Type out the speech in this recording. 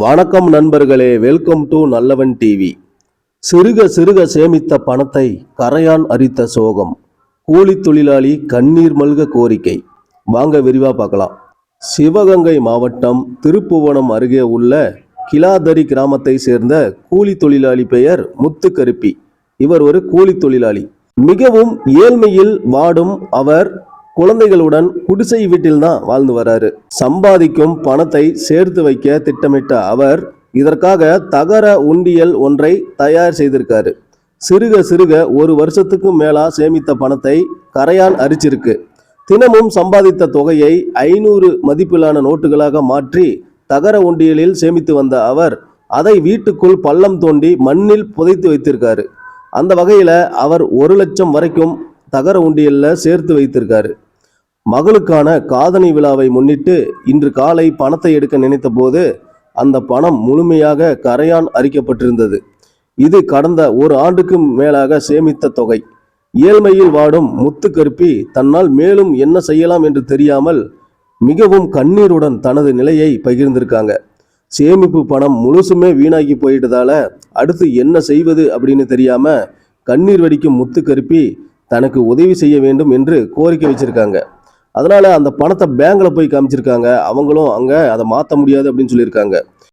வணக்கம் நண்பர்களே, welcome to நல்லவன் டிவி. சிறுக சிறுக சேமித்த பணத்தை கரையான் அரித்த சோகம். கூலி தொழிலாளி கண்ணீர் மல்க கோரிக்கை. வாங்க விரிவா பார்க்கலாம். சிவகங்கை மாவட்டம் திருப்புவனம் அருகே உள்ள கிலாதரி கிராமத்தை சேர்ந்த கூலி தொழிலாளி பெயர் முத்துக்கருப்பி. இவர் ஒரு கூலி தொழிலாளி. மிகவும் ஏழ்மையில் வாடும் அவர் குழந்தைகளுடன் குடிசை வீட்டில் தான் வாழ்ந்து வராரு. சம்பாதிக்கும் பணத்தை சேர்த்து வைக்க திட்டமிட்ட அவர் இதற்காக தகர உண்டியல் ஒன்றை தயார் செய்திருக்காரு. சிறுக சிறுக ஒரு வருஷத்துக்கும் மேலா சேமித்த பணத்தை கரையான் அரிச்சிருக்கு. தினமும் சம்பாதித்த தொகையை 500 மதிப்பிலான நோட்டுகளாக மாற்றி தகர உண்டியலில் சேமித்து வந்த அவர் அதை வீட்டுக்குள் பள்ளம் தோண்டி மண்ணில் புதைத்து வைத்திருக்காரு. அந்த வகையில அவர் 1 லட்சம் வரைக்கும் தகர உண்டியல்ல சேர்த்து வைத்திருக்காரு. மகளுக்கான காதணி விழாவை முன்னிட்டு இன்று காலை பணத்தை எடுக்க நினைத்த போது அந்த பணம் முழுமையாக கரையான் அரிக்கப்பட்டிருந்தது. இது கடந்த 1 ஆண்டுக்கு மேலாக சேமித்த தொகை. ஏழ்மையில் வாடும் முத்துக்கருப்பி தன்னால் மேலும் என்ன செய்யலாம் என்று தெரியாமல் மிகவும் கண்ணீருடன் தனது நிலையை பகிர்ந்திருக்காங்க. சேமிப்பு பணம் முழுசுமே வீணாகி போயிட்டதால அடுத்து என்ன செய்வது அப்படின்னு தெரியாம கண்ணீர் வடிக்கும் முத்துக்கருப்பி தனக்கு உதவி செய்ய வேண்டும் என்று கோரிக்கை வச்சிருக்காங்க. அதனால அந்த பணத்தை பேங்க்ல போய் காமிச்சிருக்காங்க. அவங்களும் அங்க அதை மாற்ற முடியாது அப்படின்னு சொல்லியிருக்காங்க.